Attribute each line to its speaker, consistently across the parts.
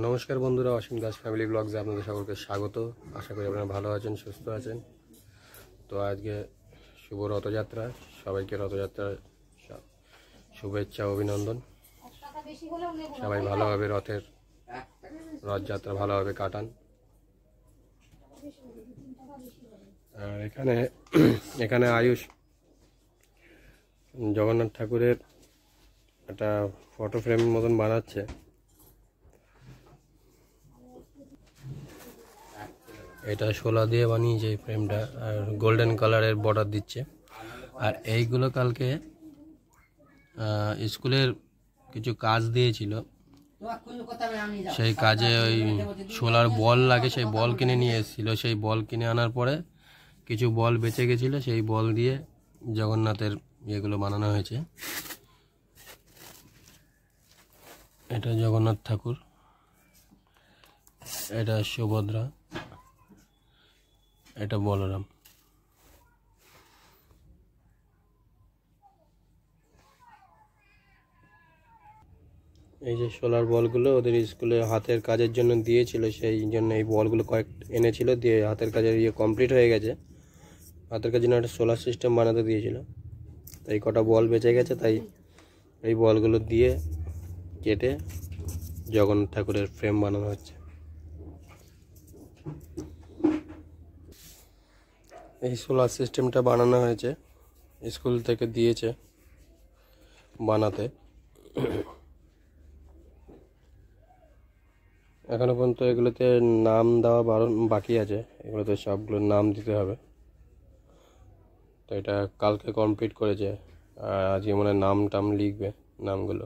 Speaker 1: নমস্কার বন্ধুরা, অসীম দাস ফ্যামিলি ব্লগসে আপনাদের সকলকে স্বাগত। আশা করি আপনারা ভালো আছেন, সুস্থ আছেন। তো আজকে শুভ রথযাত্রা, সবাইকে রথযাত্রার শুভেচ্ছা অভিনন্দন। সবাই ভালোভাবে রথযাত্রা ভালোভাবে কাটান। আর এখানে আয়ুষ জগন্নাথ ঠাকুরের একটা ফটো ফ্রেম মতন বানাচ্ছে। এটা শোলা দিয়ে বানিয়েছে এই ফ্রেমটা, আর গোল্ডেন কালারের বর্ডার দিচ্ছে। আর এইগুলো কালকে স্কুলের কিছু কাজ দিয়েছিল, সেই কাজে ওই শোলার বল লাগে, সেই বল কিনে নিয়ে এসেছিলো। সেই বল কিনে আনার পরে কিছু বল বেঁচে গেছিলো, সেই বল দিয়ে জগন্নাথের ইয়েগুলো বানানো হয়েছে। এটা জগন্নাথ ঠাকুর, এটা সুভদ্রা, এটা বলরাম। এই যে সোলার বলগুলো ওদের স্কুলে হাতের কাজের জন্য দিয়েছিল, সেই জন্য এই বলগুলো কয়েক এনেছিল, দিয়ে হাতের কাজের কমপ্লিট হয়ে গেছে। হাতের কাজের জন্য একটা সোলার সিস্টেম বানাতে দিয়েছিল, তাই কটা বল বেঁচে গেছে, তাই এই বলগুলো দিয়ে কেটে জগন্নাথ ঠাকুরের ফ্রেম বানানো হচ্ছে। এই সোলার সিস্টেমটা বানানো হয়েছে, স্কুল থেকে দিয়েছে বানাতে। এখনো পর্যন্ত এগুলোতে নাম দেওয়া বাকি আছে, এগুলোতে সবগুলোর নাম দিতে হবে। তো এটা কালকে কমপ্লিট করেছে, আর আজকে মনে হয় নাম টাম লিখবে, নামগুলো।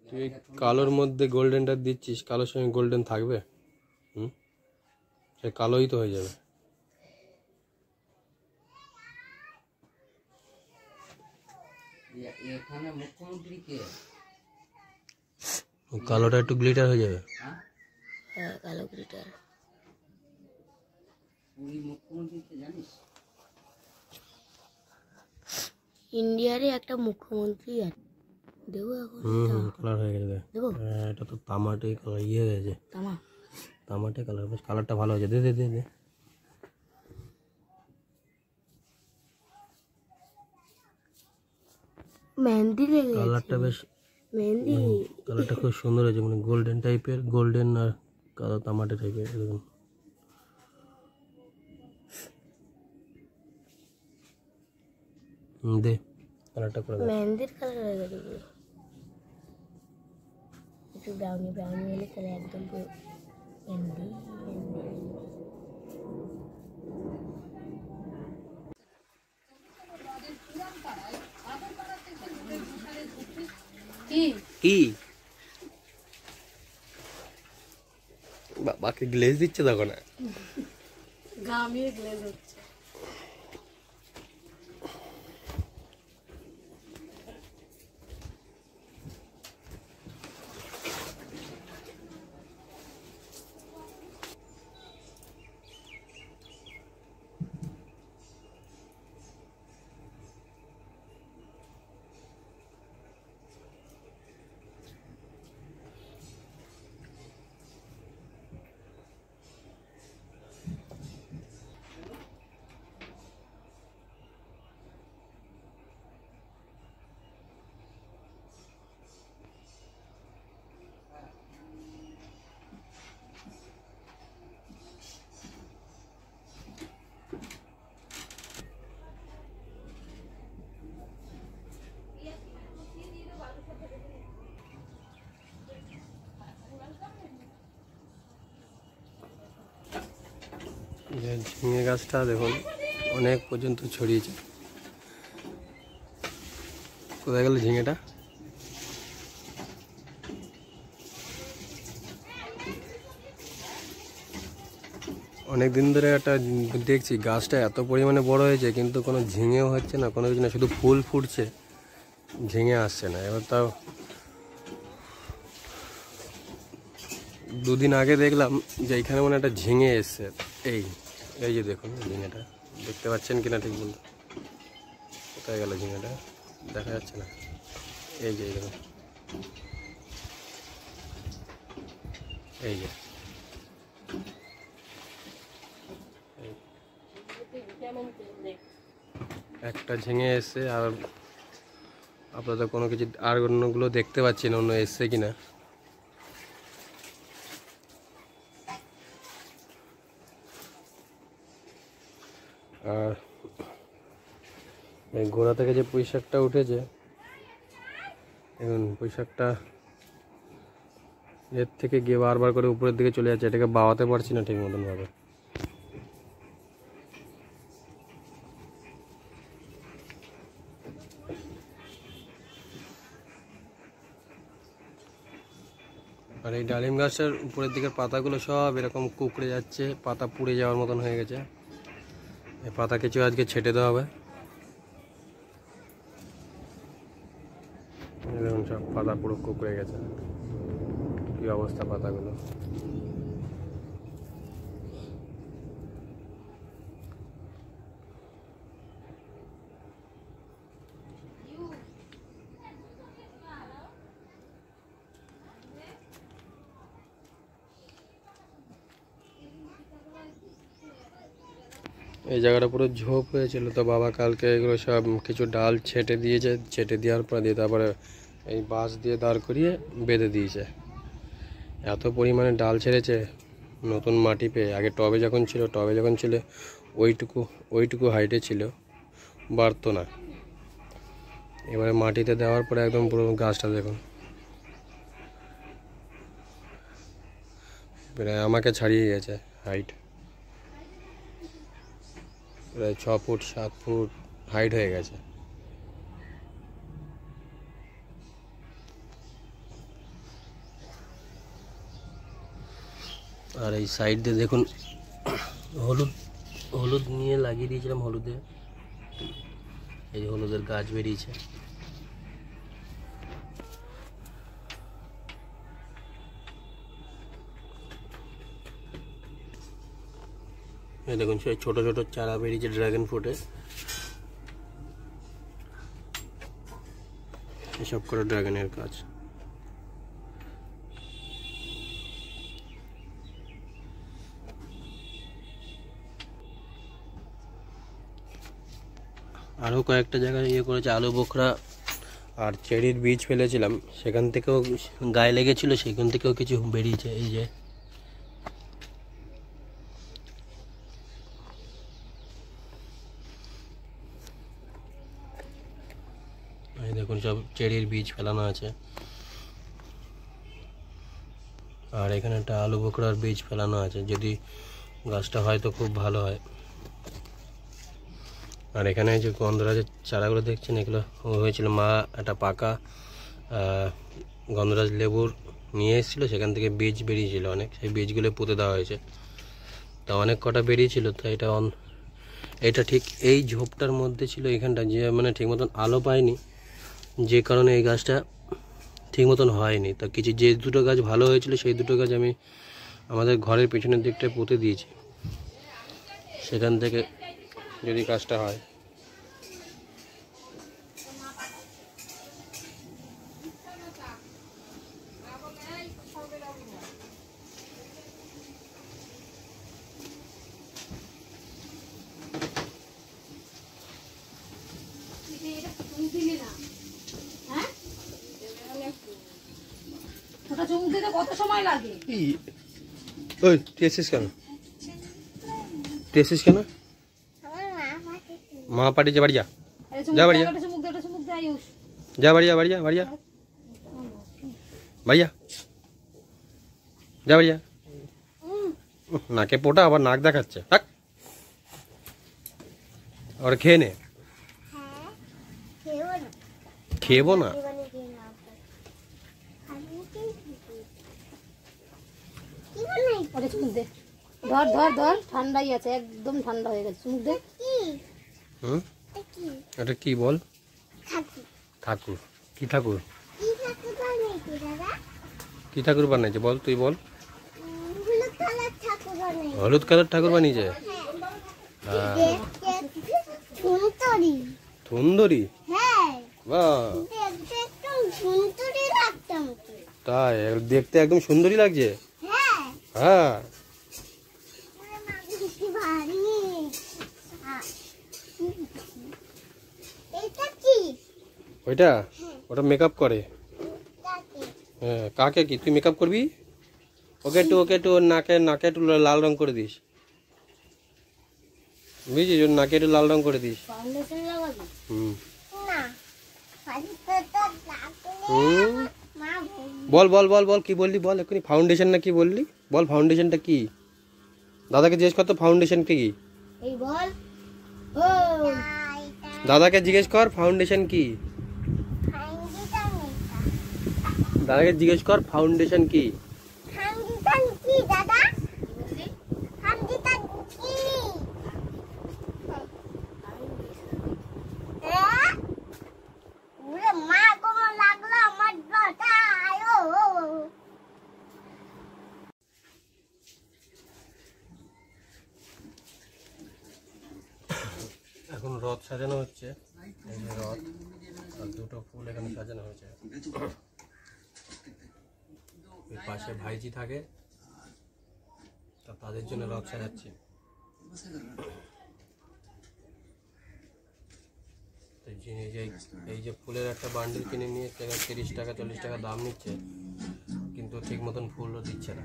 Speaker 1: তুই কালোর মধ্যে গোল্ডেনটা দিচ্ছিস, কালোর সঙ্গে গোল্ডেন থাকবে? সে কালোই তো হয়ে যাবে। কালোটা একটু গ্লিটার হয়ে যাবে।
Speaker 2: কালো গ্লিটার। ইন্ডিয়ারে একটা মুখ্যমন্ত্রী আছে, দেবো এখন।
Speaker 1: কালার হয়ে গেছে, দেবো। এটা তো তামাটে কালার হয়ে গেছে, তামাটে কালার। বেশ কালারটা ভালো হয়েছে, দে দে দে দে।
Speaker 2: মেহেন্দি লেগে
Speaker 1: কালারটা বেশ,
Speaker 2: মেহেন্দি
Speaker 1: কালারটা খুব সুন্দর হয়েছে, মানে গোল্ডেন টাইপের, গোল্ডেন আর কালো তামাটে টাইপের এরকম। দে কালারটা করে দে।
Speaker 2: মেহেন্দির কালার হয়ে গেছে, একটু ব্রাউনি ব্রাউনি হলে তাহলে একদম পুরো মেহেন্দি।
Speaker 1: কি বাবাকে গ্লেজ দিচ্ছে, দেখো না
Speaker 2: গামিয়ে গ্লেজ হচ্ছে।
Speaker 1: ঝিঙে গাছটা দেখুন অনেক পর্যন্ত ছড়িয়েছে, কোথায় গেল ঝিঙেটা? অনেক দিন ধরে একটা দেখছি গাছটা এত পরিমাণে বড় হয়েছে কিন্তু কোনো ঝিঙেও হচ্ছে না, কোনো কিছু না, শুধু ফুল ফুটছে, ঝিঙে আসছে না। এবার তাও দুদিন আগে দেখলাম যে এইখানে মানে একটা ঝিঙে এসছে। এই এই যে দেখুন ঝিঙেটা, দেখতে পাচ্ছেন কিনা ঠিক বলুন। কোথায় গেল ঝিঙেটা? দেখা যাচ্ছে না। এই যে দেখুন, এই যে একটা ঝিঙে এসছে। আর আপনাদের কোনো কিছু আর অন্যগুলো দেখতে পাচ্ছি না, অন্য এসছে কিনা। আর এই গোড়া থেকে যে পুঁই শাকটা উঠেছে, এখন পুঁই শাকটা এর থেকে গিয়ে বারবার করে উপরের দিকে চলে যাচ্ছে, এটাকে বাওয়াতে পারছি না ঠিক মতন ভাবে। আর এই ডালিম গাছটার উপরের দিকের পাতাগুলো সব এরকম কুকড়ে যাচ্ছে, পাতা পুড়ে যাওয়ার মতন হয়ে গেছে। এই পাতা কিছু আজকে ছেটে দেওয়া হবে। দেখুন সব পাতা পুরো কুকড়ে গেছে, কি অবস্থা পাতাগুলো। এই জায়গাটা পুরো ঝোপ হয়েছিল, তো বাবা কালকে এগুলো সব কিছু ডাল ছেটে দিয়েছে, ছেটে দেওয়ার পর দিয়ে তারপরে এই বাঁশ দিয়ে দাঁড় করিয়ে বেঁধে দিয়েছে। এত পরিমাণে ডাল ছেড়েছে নতুন মাটি পেয়ে। আগে টবে যখন ছিল ওইটুকু হাইটে ছিল, বাড়তো না। এবারে মাটিতে দেওয়ার পরে একদম পুরো গাছটা দেখুন প্রায় আমাকে ছাড়িয়ে গেছে হাইট, প্রায় 6 ফুট 7 ফুট হাইট হয়ে গেছে। আর এই সাইড দিয়ে দেখুন হলুদ নিয়ে লাগিয়ে দিয়েছিলাম, হলুদে এই যে হলুদের গাছ বেরিয়েছে। এই দেখুন সেই ছোট ছোট চারা বেরিয়েছে ড্রাগন ফ্রুটে, এসব করে ড্রাগনের গাছ। আরও কয়েকটা জায়গায় ইয়ে করেছে, আলু বোখরা আর চেরির বীজ ফেলেছিলাম, সেখান থেকেও গায়ে লেগেছিল, সেখান থেকেও কিছু বেরিয়েছে। এই যে এই দেখুন সব চেরির বীজ ফেলানো আছে। আর এখানে একটা আলু বোখরার বীজ ফেলানো আছে, যদি গাছটা হয় তো খুব ভালো হয়। আর এখানে যে গন্ধরাজের চারাগুলো দেখছেন, এগুলো হয়েছিল মা একটা পাকা গন্ধরাজ লেবুর নিয়ে এসেছিলো, সেখান থেকে বীজ বেরিয়েছিল অনেক, সেই বীজগুলো পুঁতে দেওয়া হয়েছে। তা অনেক কটা বেরিয়েছিল। তো এটা ঠিক এই ঝোপটার মধ্যে ছিল, এখানটা যে মানে ঠিক মতন আলো পায়নি, যে কারণে এই গাছটা ঠিক মতন হয়নি। তা কিছু যে দুটো গাছ ভালো হয়েছিল সেই দুটো গাছ আমি আমাদের ঘরের পেছনের দিকটায় পুঁতে দিয়েছি, সেখান থেকে যদি কাজটা হয়।
Speaker 3: কত সময় লাগে?
Speaker 1: ওই টেসিস কেন মা পাঠিয়েছে, বাড়ি যা, যা বাড়ি যা, যা বাড়ি যা, বাড়ি যা, বাড়ি যা, বাড়ি যা, যা বাড়ি যা। নাকে পোটা আবার নাক দেখাচ্ছে, থাক আর খেয়ে নে। খেয়েবো না।
Speaker 2: ওটা চুমুক দে, ধর ধর ধর, ঠান্ডাই আছে, একদম ঠান্ডা হয়ে গেছে, চুমুক দে।
Speaker 1: হুম, এটা কি বল? ঠাকুর? কি ঠাকুর? কি ঠাকুর বানাইছে বল, তুই বল। হলুদ কালার ঠাকুর বানিয়েছে? সুন্দরী? বাহ, তাই দেখতে একদম সুন্দরী লাগছে। হ্যাঁ, ওইটা ওটা মেকআপ করে। হ্যাঁ, কাকে? কি তুই মেকআপ করবি? ওকে একটু ওর নাকে একটু লাল রং করে দিস, বুঝছিস? ওর নাকে একটু লাল রং করে দিস। হুম হুম, বল বল বল বল, কি বললি বল এক্ষুনি? ফাউন্ডেশন না কি বললি? বল ফাউন্ডেশনটা কি? দাদাকে জিজ্ঞেস কর তো ফাউন্ডেশন কি। দাদাকে জিজ্ঞেস কর ফাউন্ডেশন কি। দাদাকে জিজ্ঞেস কর ফাউন্ডেশন কি। এখন রথ সাজানো হচ্ছে, এই যে রথ আর দুটো ফুল এখানে সাজানো হয়েছে। ওই পাশে ভাইজি থাকে, তা তাদের জন্য রথ সাজাচ্ছি। এই যে ফুলের একটা বান্ডিল কিনে নিয়ে 30 টাকা 40 টাকা দাম নিচ্ছে, কিন্তু ঠিক মতন ফুলও দিচ্ছে না,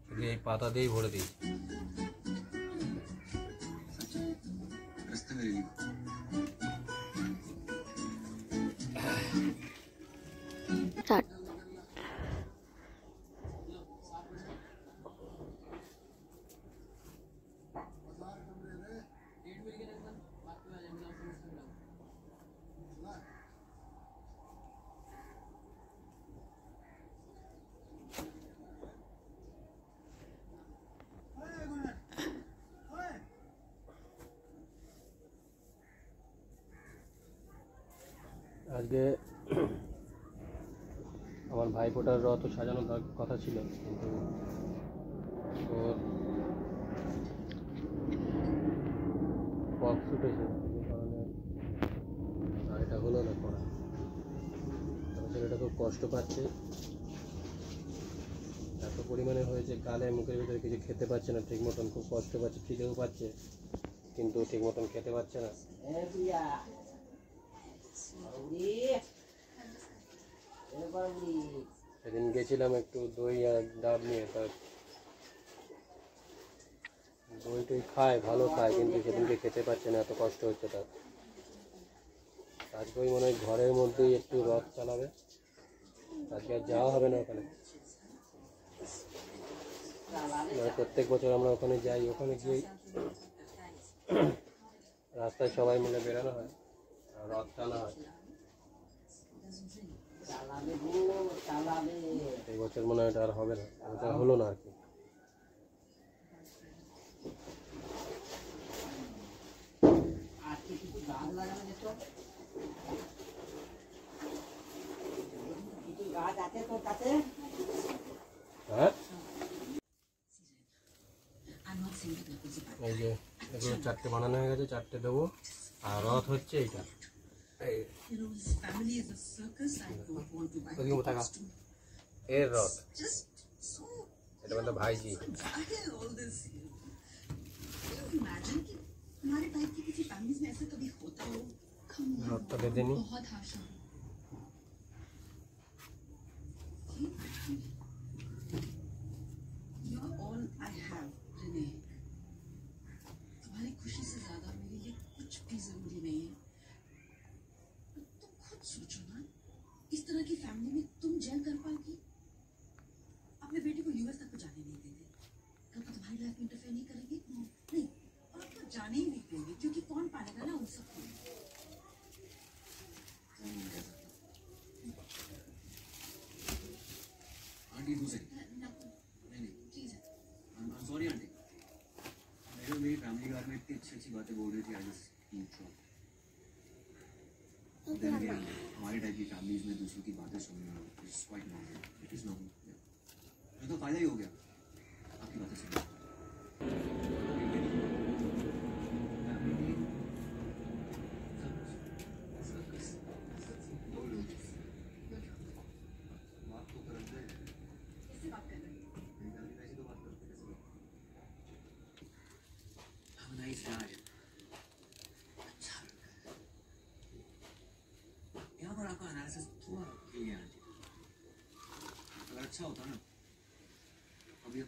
Speaker 1: শুধু এই পাতা দিয়েই ভরে দিচ্ছে। আজকে আমার ভাইফোঁটার রথ সাজানোর কথা ছিল, কিন্তু ওর পক্স উঠেছে, যে কারণে এটা হলো না করা। ছেলেটা খুব কষ্ট পাচ্ছে, এত পরিমাণে হয়েছে, গালে মুখের ভিতরে কিছু খেতে পাচ্ছে না ঠিক মতন, খুব কষ্ট পাচ্ছে, খিদেও পাচ্ছে, কিন্তু ঠিক মতন খেতে পাচ্ছে না। সেদিন গেছিলাম একটু দই আর ডাব নিয়ে, তার দই টই খায়, ভালো খায়, কিন্তু সেদিনকে খেতে পারছে না, এত কষ্ট হচ্ছে তার। আজকে ওই মনে হয় ঘরের মধ্যেই একটু রথ চালাবে, আজকে আর যাওয়া হবে না ওখানে। প্রত্যেক বছর আমরা ওখানে যাই, ওখানে গিয়ে রাস্তায় সবাই মিলে বেরোনো হয় আর রথ টানা হয়। এই বছর মনে হয় এটা আর হবে না, এটা হলো না আর কি। হ্যাঁ, এই যে এগুলো 4টে বানানো হয়ে গেছে, 4টে দেবো। আর রথ হচ্ছে এইটা, এর রথ, এটা মানে ভাইজি। রথটা বেঁধে নি।
Speaker 3: सोचो ना, इस तरह की फैमिली में तुम जेल कर पाओगी? अपने बेटे को यूएस तक तो जाने नहीं देंगे, कल को तुम्हारी लाइफ में इंटरफेयर नहीं करेंगे? नहीं, और आपको जाने ही नहीं देंगे, क्योंकि कौन पालेगा ना उन सबको।
Speaker 4: न्यूट्रल। देन अगेन हमारे टाइप की फैमिलीज में दूसरों की बातें सुनना is quite normal, it is normal. ये तो फायदा ही हो गया आपकी बातें सुनने का। यहाँ पर आपका एनालिसिस थोड़ा क्लियर है, अगर अच्छा होता ना अभी।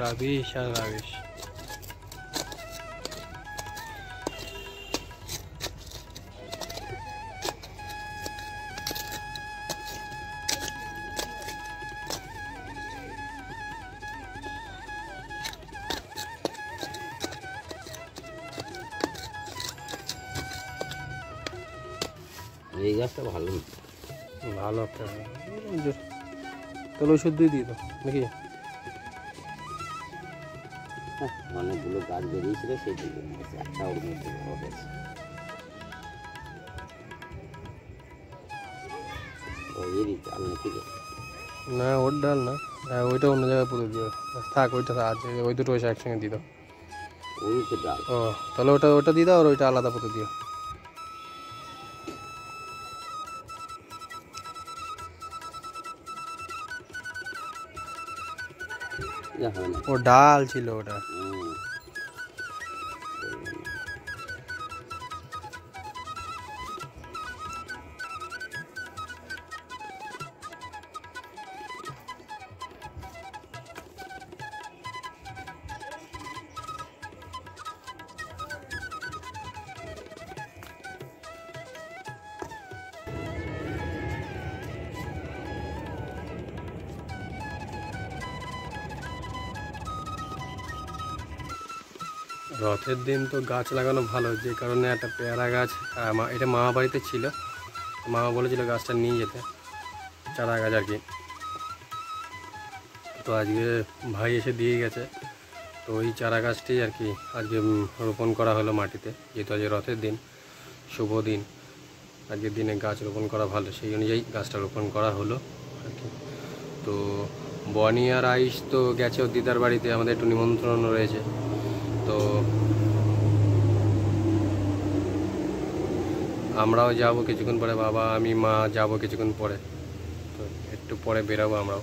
Speaker 1: রাবিশ আর রাবিশ।
Speaker 5: এই গাছটা ভালো
Speaker 1: ভালো একটা তাহলে ওষুধ দিয়ে তো নাকি?
Speaker 5: অনেকগুলো গাছ বেরিয়েছিল সেই দিকে একটা ওর মধ্যে বড় হয়েছে। ওই চাল নাকি রে?
Speaker 1: না ওর ডাল না, হ্যাঁ ওইটা অন্য জায়গায় পুঁতে দিও। থাক ওইটা আছে, ওই দুটো ওইসে একসঙ্গে দিয়ে দাও।
Speaker 5: ওই তো ডাল।
Speaker 1: ও তাহলে ওটা ওটা দিয়ে দাও আর ওইটা আলাদা পুঁতে দিও। ও ডাল ছিল ওটা। রথের দিন তো গাছ লাগানো ভালো, যে কারণে একটা পেয়ারা গাছ এটা মামা বাড়িতে ছিল, মামা বলেছিল গাছটা নিয়ে যেতে, চারা গাছ আর কি। তো আজকে ভাই এসে দিয়ে গেছে, তো ওই চারা গাছটি আর কি আজকে রোপণ করা হলো মাটিতে। যেহেতু আজকে রথের দিন, শুভ দিন, আজকের দিনে গাছ রোপণ করা ভালো, সেই অনুযায়ী গাছটা রোপণ করা হলো আর কি। তো বনি আর আইস তো গেছে ওর দিদার বাড়িতে, আমাদের একটু নিমন্ত্রণ রয়েছে। তো আমরাও যাব কিছুক্ষণ পরে, বাবা আমি মা যাব কিছুক্ষণ পরে। তো একটু পরে বেরাবো আমরাও।